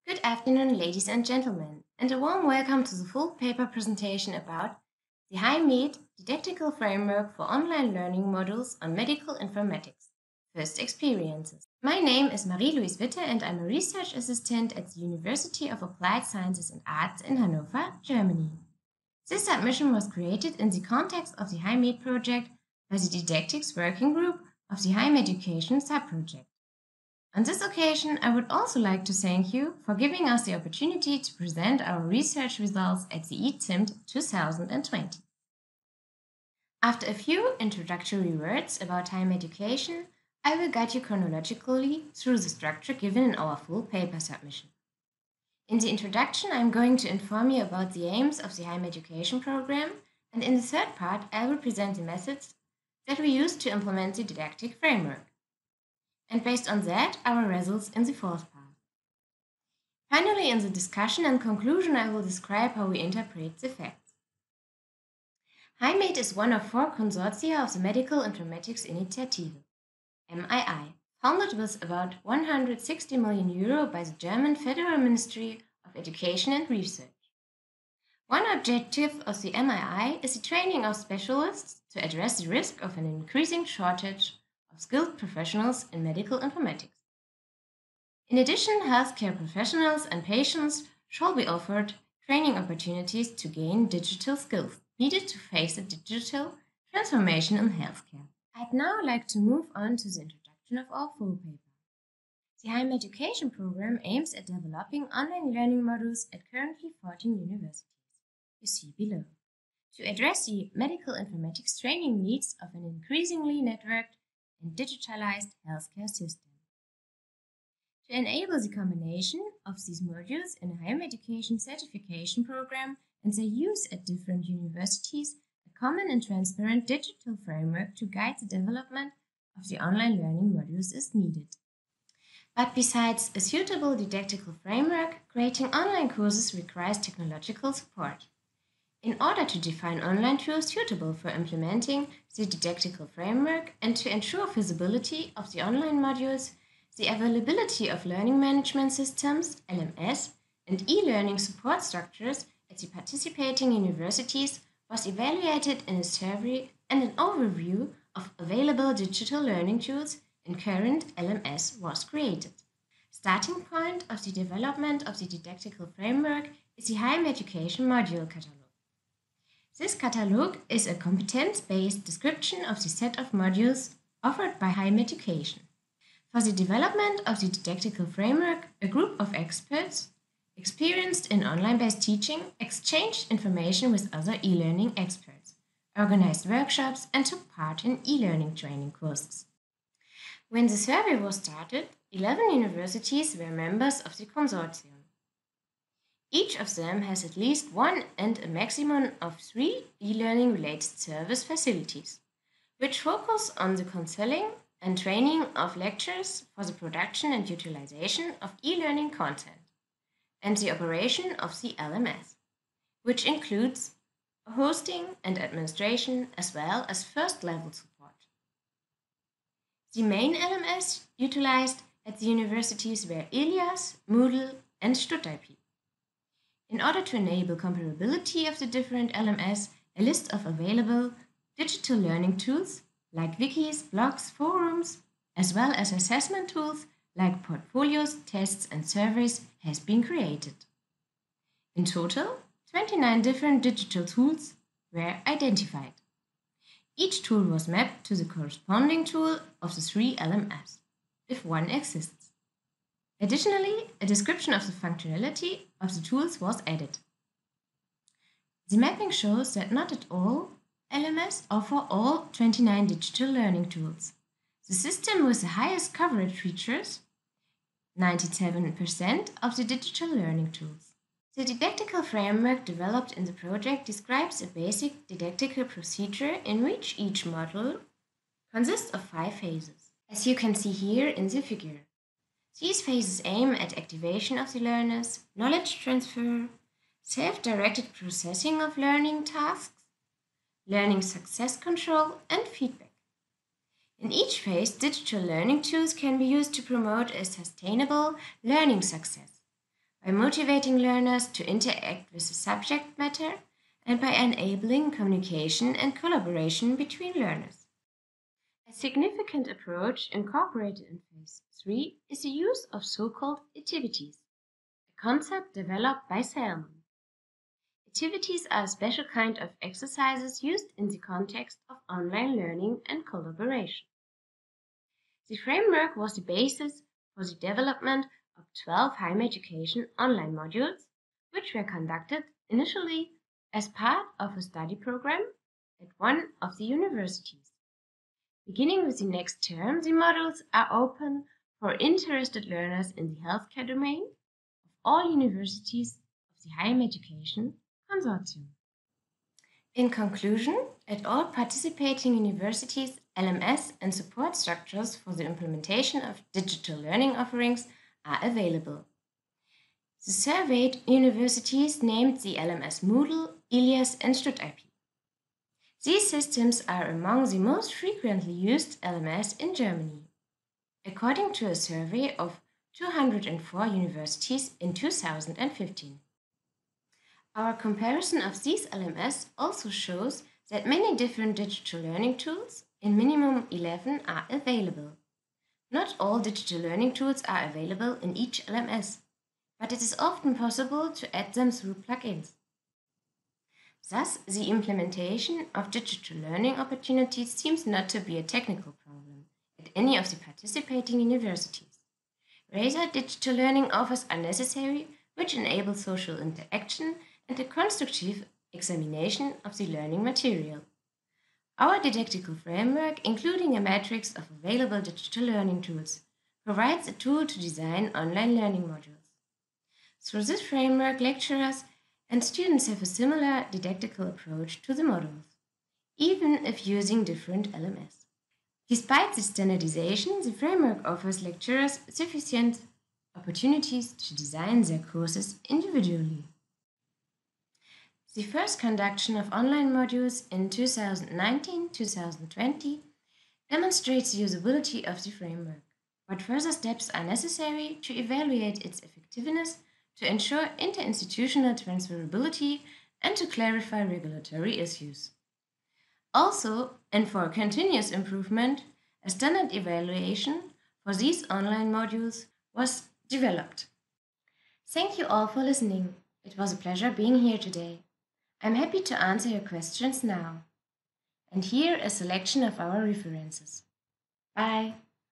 Good afternoon, ladies and gentlemen, and a warm welcome to the full paper presentation about the HiGHmed Didactical Framework for Online Learning Modules on Medical Informatics, First Experiences. My name is Marie-Louise Witte and I'm a research assistant at the University of Applied Sciences and Arts in Hannover, Germany. This submission was created in the context of the HiGHmed project by the Didactics Working Group of the HiGHmed Education subproject. On this occasion, I would also like to thank you for giving us the opportunity to present our research results at the eTIMT 2020. After a few introductory words about HiGHmed education, I will guide you chronologically through the structure given in our full paper submission. In the introduction, I am going to inform you about the aims of the HiGHmed education program, and in the third part, I will present the methods that we use to implement the didactic framework. And based on that, our results in the fourth part. Finally, in the discussion and conclusion, I will describe how we interpret the facts. HiGHmed is one of 4 consortia of the Medical Informatics Initiative, MII, founded with about 160 million euro by the German Federal Ministry of Education and Research. One objective of the MII is the training of specialists to address the risk of an increasing shortage of skilled professionals in medical informatics. In addition, healthcare professionals and patients shall be offered training opportunities to gain digital skills needed to face a digital transformation in healthcare. I'd now like to move on to the introduction of our full paper. The HiGHmed education program aims at developing online learning modules at currently 14 universities, you see below, to address the medical informatics training needs of an increasingly networked and digitalized healthcare system. To enable the combination of these modules in a HiGHmed education certification program and their use at different universities, a common and transparent digital framework to guide the development of the online learning modules is needed. But besides a suitable didactical framework, creating online courses requires technological support. In order to define online tools suitable for implementing the didactical framework and to ensure feasibility of the online modules, the availability of learning management systems, LMS, and e-learning support structures at the participating universities was evaluated in a survey, and an overview of available digital learning tools in current LMS was created. Starting point of the development of the didactical framework is the HiGHmed education module catalog. This catalog is a competence-based description of the set of modules offered by HiGHmed education. For the development of the didactical framework, a group of experts experienced in online-based teaching exchanged information with other e-learning experts, organized workshops, and took part in e-learning training courses. When the survey was started, 11 universities were members of the consortium. Each of them has at least one and a maximum of 3 e-learning related service facilities, which focus on the counseling and training of lectures for the production and utilization of e-learning content, and the operation of the LMS, which includes hosting and administration as well as first-level support. The main LMS utilized at the universities were Elias, Moodle, and Stuttgart. In order to enable comparability of the different LMS, a list of available digital learning tools like wikis, blogs, forums, as well as assessment tools like portfolios, tests, and surveys has been created. In total, 29 different digital tools were identified. Each tool was mapped to the corresponding tool of the 3 LMS, if one exists. Additionally, a description of the functionality of the tools was added. The mapping shows that not at all LMS offer all 29 digital learning tools. The system with the highest coverage features 97% of the digital learning tools. The didactical framework developed in the project describes a basic didactical procedure in which each module consists of 5 phases, as you can see here in the figure. These phases aim at activation of the learners, knowledge transfer, self-directed processing of learning tasks, learning success control, and feedback. In each phase, digital learning tools can be used to promote a sustainable learning success by motivating learners to interact with the subject matter and by enabling communication and collaboration between learners. A significant approach incorporated in Phase 3 is the use of so-called activities, a concept developed by Salmon. Activities are a special kind of exercises used in the context of online learning and collaboration. The framework was the basis for the development of 12 higher education online modules, which were conducted initially as part of a study program at one of the universities. Beginning with the next term, the modules are open for interested learners in the healthcare domain of all universities of the HiGHmed-Konsortium. In conclusion, at all participating universities, LMS and support structures for the implementation of digital learning offerings are available. The surveyed universities named the LMS Moodle, Ilias and StudIP. These systems are among the most frequently used LMS in Germany. According to a survey of 204 universities in 2015. Our comparison of these LMS also shows that many different digital learning tools, in minimum 11, are available. Not all digital learning tools are available in each LMS, but it is often possible to add them through plugins. Thus, the implementation of digital learning opportunities seems not to be a technical problem at any of the participating universities. Rather, digital learning offers are necessary which enable social interaction and a constructive examination of the learning material. Our didactical framework, including a matrix of available digital learning tools, provides a tool to design online learning modules. Through this framework, lecturers and students have a similar didactical approach to the modules, even if using different LMS. Despite this standardization, the framework offers lecturers sufficient opportunities to design their courses individually. The first conduction of online modules in 2019-2020 demonstrates the usability of the framework, but further steps are necessary to evaluate its effectiveness, to ensure interinstitutional transferability, and to clarify regulatory issues. Also, and for continuous improvement, a standard evaluation for these online modules was developed. Thank you all for listening. It was a pleasure being here today. I'm happy to answer your questions now. And here a selection of our references. Bye.